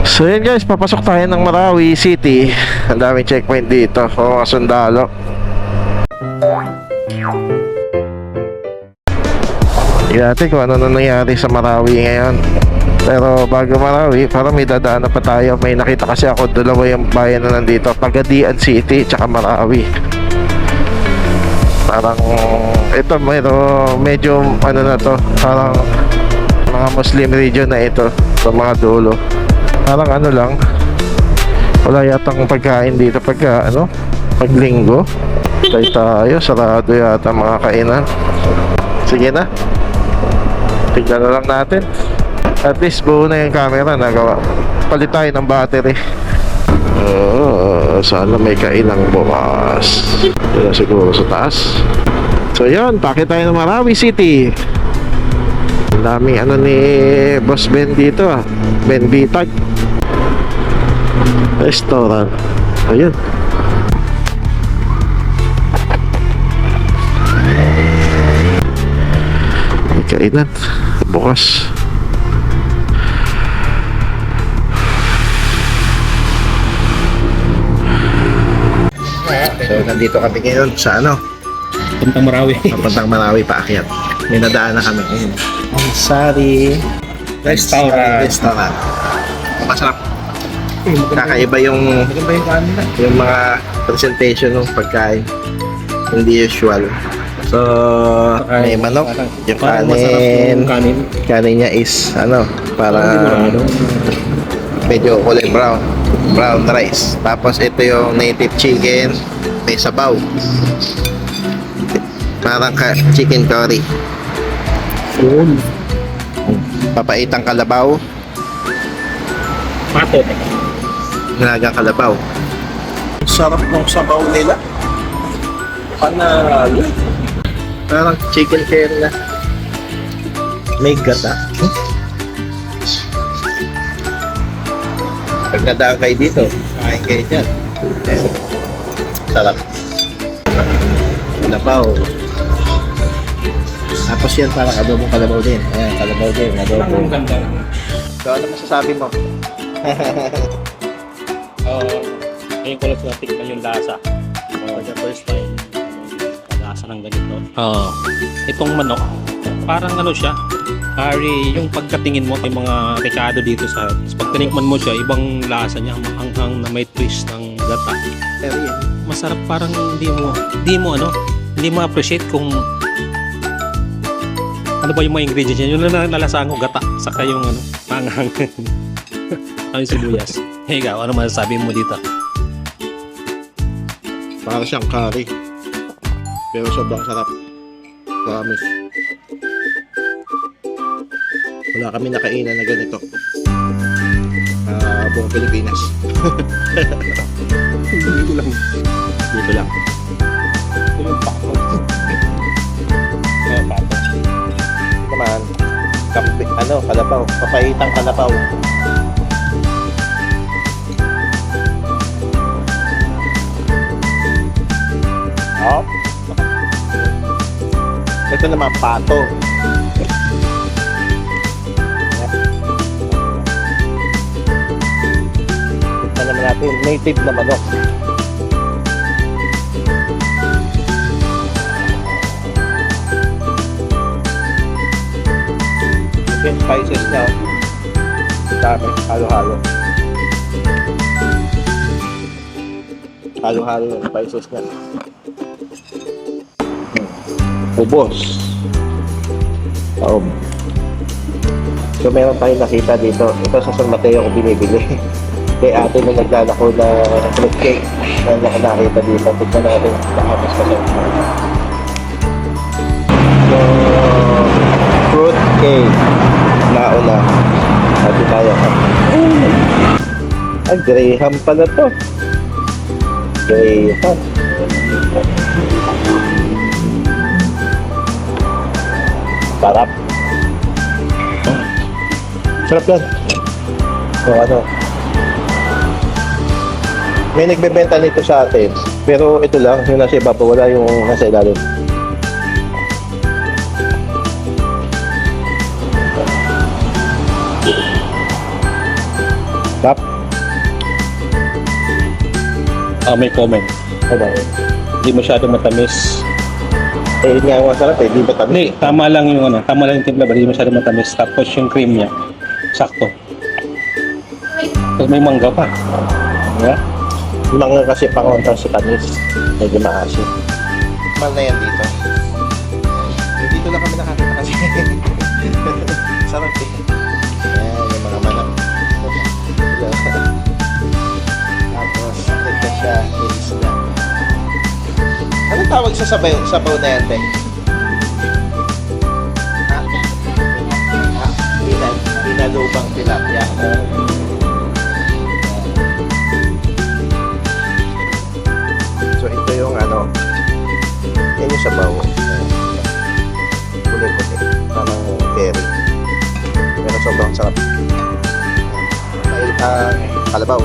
So yun guys, papasok tayo ng Marawi City. Ang daming checkpoint dito, mga sundalo. Tingnan natin kung ano na nangyari sa Marawi ngayon. Pero bago Marawi, parang may dadaanan pa tayo. May nakita kasi ako, dalawa yung bayan na nandito, Pagadian City tsaka Marawi. Parang ito medyo ano na to, parang mga Muslim region na ito, sa mga dulo. Parang ano lang, wala yatang pagkain dito pagka paglinggo. Tayo sarado yata mga kainan. Sige na, tignan na lang natin. At least buo na yung camera, nagawa. Palit tayo ng battery. Sana may kainan bukas. Yun na siguro sa taas. So yun, pakit tayo ng Marawi City. Ang daming ni Boss Ben dito Ben Bitag restaurant. Ayun. May kainan bukas. So nandito kami ngayon sa Puntang Marawi. Papuntang Marawi paakyat. May nadaan na kami ngayon. Sari Restaurant. Masarap. Kakaiba yung mga presentation ng pagkain. Hindi usual. So may manok, yung kanin niya is parang medyo kulay brown rice. Tapos ito yung native chicken, may sabaw, parang chicken curry, papaitang kalabaw, Patot. nilagang kalabaw. Sarap ng sabaw nila, panalo. Parang chicken curry na may gata. Pag nadaan kayo dito, kain kayo dyan. Sarap. Kalabaw. Tapos yan parang adobong kalabaw din. Ayan, kalabaw din. Adobong. Ganda. So ano masasabi mo? Ngayon ko lang natikman yung lasa. For the first time, lasa ng ganito. Itong manok, parang siya, curry, yung pagkatingin mo, yung mga rekado dito sa pag tinikman mo siya, ibang lasa niya, maanghang na may twist ng gata. Pero yan. Masarap, parang hindi mo appreciate kung ano ba yung mga ingredients niya. Yung nalasaan ko, gata, saka yung maanghang. Yung sibuyas. Hey, ikaw, ano masasabi mo dito? Parang siyang curry. Pero sobrang sarap. Promise. Wala kami nakainan na ganito. Buong Pilipinas. Dito lang. Yung patot. Naman. Kalabaw. Papaitang kalabaw. Ito naman pato. Tignan naman natin, native na manok. Yung spices niya, dami, halo-halo. Halo-halo yung spices niya. Ubos. So meron tayong nakita dito. Ito sa San Mateo ko binibili. Kay ate na naglalako na fruit cake na nakita dito. Tignan natin baka mas masarap. So fruit cake nauna. Ate tayo ka. Graham pala to. Graham. Sarap. Sarap yan. So may nagbebenta nito sa atin. Pero ito lang, yung nasa ibabaw, wala yung nasa ilalim. Tap. May comment. Ano? Hindi masyadong matamis. Eh, yun nga ang masarap eh. Di ba tamis? Hindi, tama lang yung ano, tama lang yung timpla, hindi masyadong matamis. Tapos yung cream niya, sakto. Tapos may mangga pa. Yeah? Mga kasi pangontra sa tamis. Medyo maasim. Mal na yan dito. Dito lang kami nakakita kasi. Sarap eh. Ayan, yung mga manok. Tapos, ito siya, isda. Anong tawag sa sabaw na yan, Teng? Pinalubang tilapia. So, ito yung ano, yan yung sabaw. Puti-puti. Parang berry. Pero sobrang sarap. May kalabaw.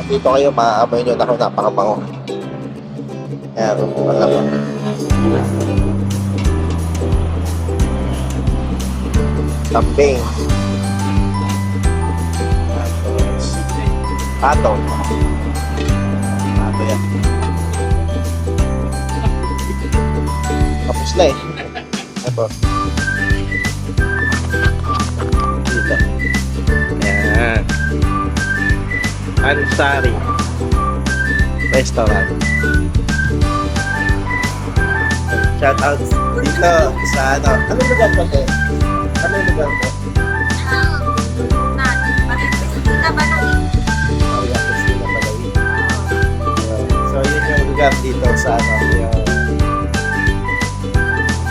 Dito kayo, maaamoy nyo na ako, napakabango. Ayan, kalabaw. Tamping. Tapos, patong. Pato yan. Tapos na eh. Ito. Dito. Ayan. Ansari Restaurant. Shout out dito sa ano. Anong lugar po ito? Anong lugar po? Maria Cristina Balawi. So yun yung lugar dito sa ano.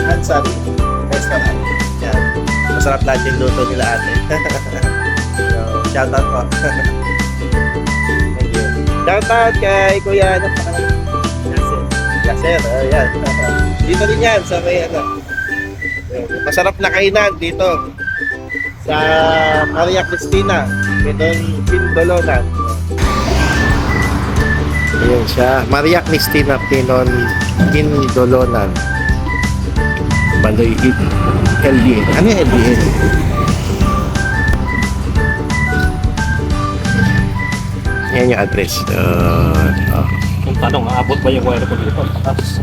Yung Ansari Restaurant. Yan. Masarap lahat yung luto nila ate. So, shout out po. Thank you. Shout out kay Kuya ano pa? Yasser. Ayan. Dito din yan sa may ano. Masarap na kainan dito sa Maria Cristina Pindolonan. Ayan siya. Maria Cristina Pindolonan. Baloy LDN. Ano yung LDN? Yan yung address. Yung tanong, aabot ba yung wire ko dito? Tapos,